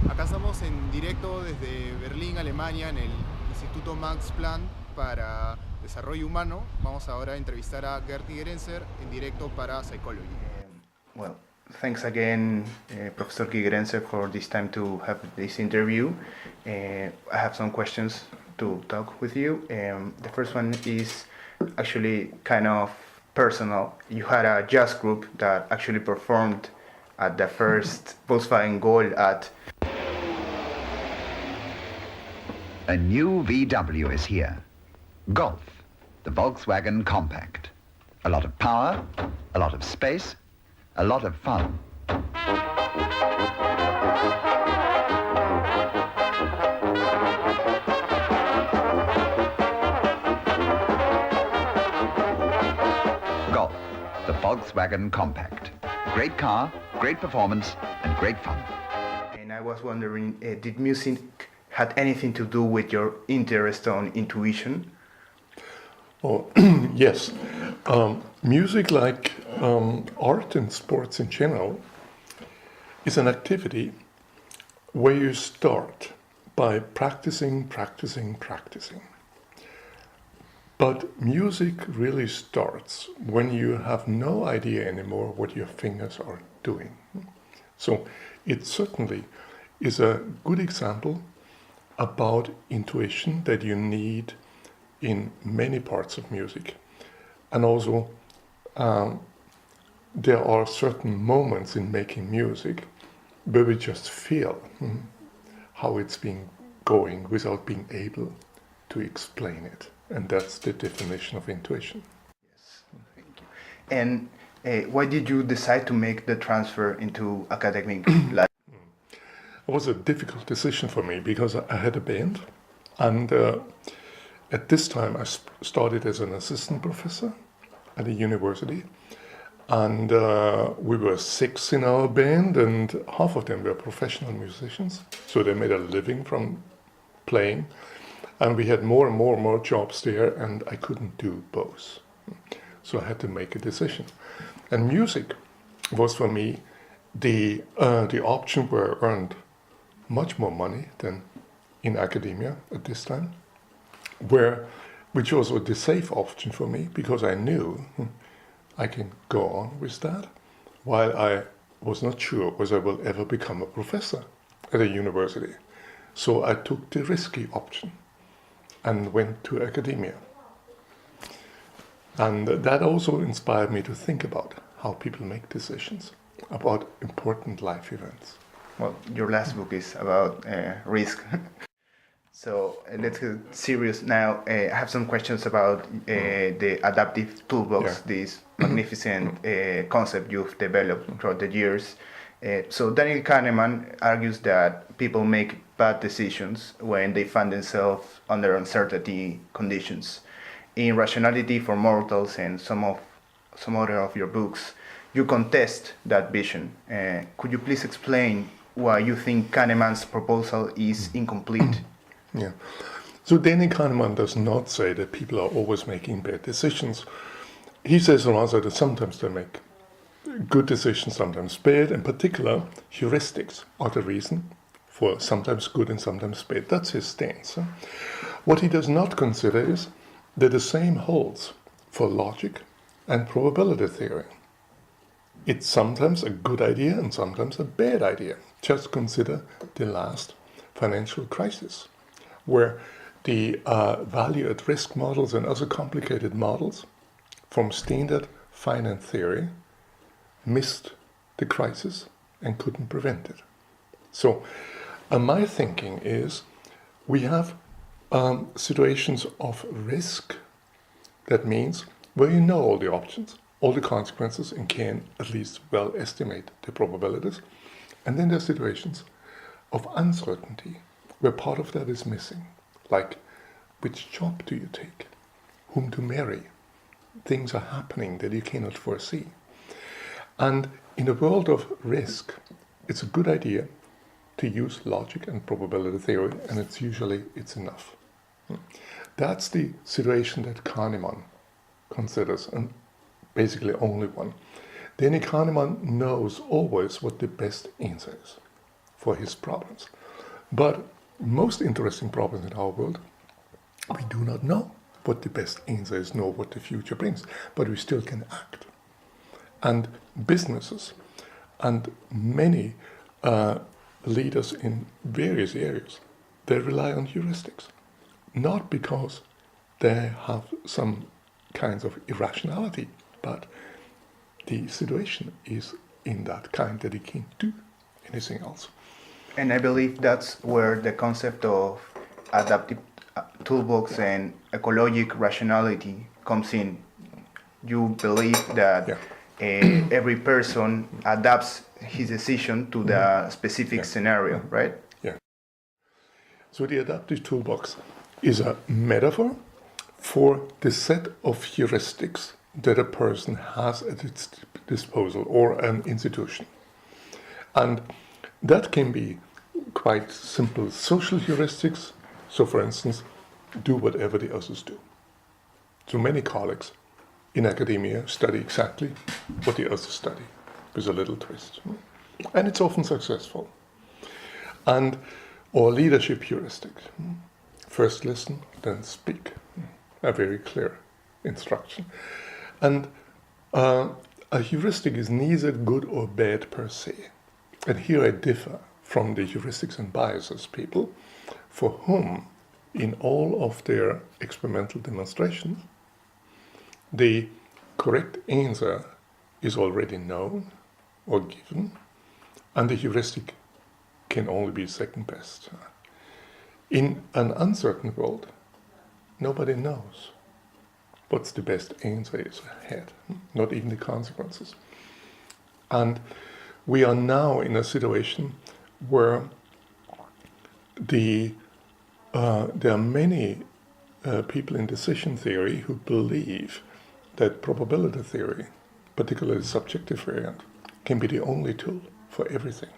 Acá estamos en directo desde Berlín, Alemania, en el Instituto Max Planck para Desarrollo Humano. Vamos ahora a entrevistar a Gerg Gigerenzer en directo para Psychology. Well, thanks again, Professor Gigerenzer, for this time to have this interview. I have some questions to talk with you. The first one is actually kind of personal. You had a jazz group that actually performed at the first Volkswagen Gol at... A new VW is here. Golf, the Volkswagen Compact. A lot of power, a lot of space, a lot of fun. Golf, the Volkswagen Compact. Great car, great performance, and great fun. And I was wondering, did music had anything to do with your interest on intuition? Oh, yes. Music, like art and sports in general, is an activity where you start by practicing. But music really starts when you have no idea anymore what your fingers are doing. So it certainly is a good example about intuition that you need in many parts of music. And also, there are certain moments in making music where we just feel how it's been going without being able to explain it. And that's the definition of intuition. Yes, thank you. And why did you decide to make the transfer into academic life? It was a difficult decision for me because I had a band, and at this time I started as an assistant professor at a university, and we were 6 in our band, and half of them were professional musicians, so they made a living from playing, and we had more and more jobs there, and I couldn't do both, so I had to make a decision. And music was for me the option where I earned much more money than in academia at this time, which was the safe option for me, because I knew I can go on with that, while I was not sure whether I will ever become a professor at a university. So I took the risky option and went to academia. And that also inspired me to think about how people make decisions about important life events. Well, your last book is about risk. So let's get serious now. I have some questions about the adaptive toolbox, this magnificent concept you've developed throughout the years. So Daniel Kahneman argues that people make bad decisions when they find themselves under uncertainty conditions. In Rationality for Mortals and some other of your books, you contest that vision. Could you please explain why you think Kahneman's proposal is incomplete? Yeah. So Daniel Kahneman does not say that people are always making bad decisions. He says rather that sometimes they make good decisions, sometimes bad. In particular, heuristics are the reason for sometimes good and sometimes bad. That's his stance. What he does not consider is that the same holds for logic and probability theory. It's sometimes a good idea and sometimes a bad idea. Just consider the last financial crisis, where the value at risk models and other complicated models from standard finance theory missed the crisis and couldn't prevent it. So my thinking is we have situations of risk. That means where you know all the options, all the consequences, and can at least well estimate the probabilities. And then there are situations of uncertainty where part of that is missing, like which job do you take? whom to marry. Things are happening that you cannot foresee. And in a world of risk, it's a good idea to use logic and probability theory, and it's enough. That's the situation that Kahneman considers, and basically only one. Daniel Kahneman knows always what the best answer is for his problems. But most interesting problems in our world, we do not know what the best answer is, nor what the future brings, but we still can act. And businesses and many leaders in various areas, they rely on heuristics, not because they have some kinds of irrationality, but the situation is in that kind that they can't do anything else. And I believe that's where the concept of adaptive toolbox and ecologic rationality comes in. You believe that every person adapts his decision to the specific scenario, right? Yeah. So the adaptive toolbox is a metaphor for the set of heuristics that a person has at its disposal, or an institution. And that can be quite simple social heuristics. So, for instance, do whatever the others do. So many colleagues in academia study exactly what the others study, with a little twist. And it's often successful. And or leadership heuristic. First listen, then speak. A very clear instruction. And a heuristic is neither good or bad per se. And here I differ from the heuristics and biases people, for whom, in all of their experimental demonstrations, the correct answer is already known or given, and the heuristic can only be second best. In an uncertain world, nobody knows what's the best answer is ahead, not even the consequences. And we are now in a situation where there are many people in decision theory who believe that probability theory, particularly the subjective variant, can be the only tool for everything.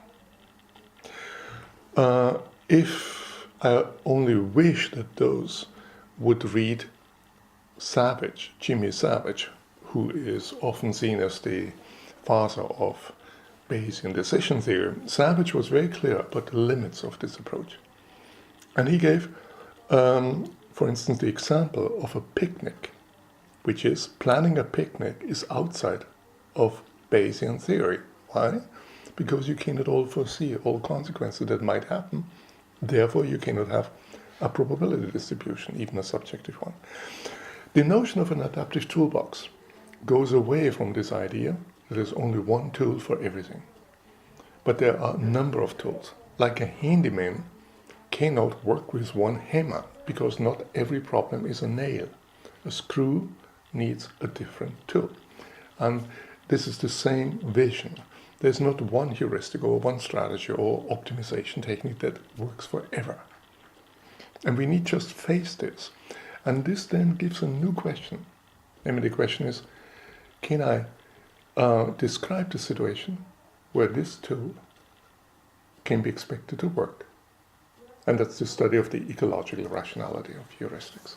If I only wish that those would read Jimmy Savage, who is often seen as the father of Bayesian decision theory. Savage was very clear about the limits of this approach. And he gave, for instance, the example of a picnic, which is planning a picnic is outside of Bayesian theory. Why? Because you cannot all foresee all consequences that might happen. Therefore, you cannot have a probability distribution, even a subjective one. The notion of an adaptive toolbox goes away from this idea that there's only one tool for everything. But there are a number of tools. Like a handyman cannot work with one hammer, because not every problem is a nail. A screw needs a different tool. And this is the same vision. There's not one heuristic or one strategy or optimization technique that works forever. And we need just face this. And this then gives a new question. I mean, the question is, can I describe the situation where this tool can be expected to work? And that's the study of the ecological rationality of heuristics.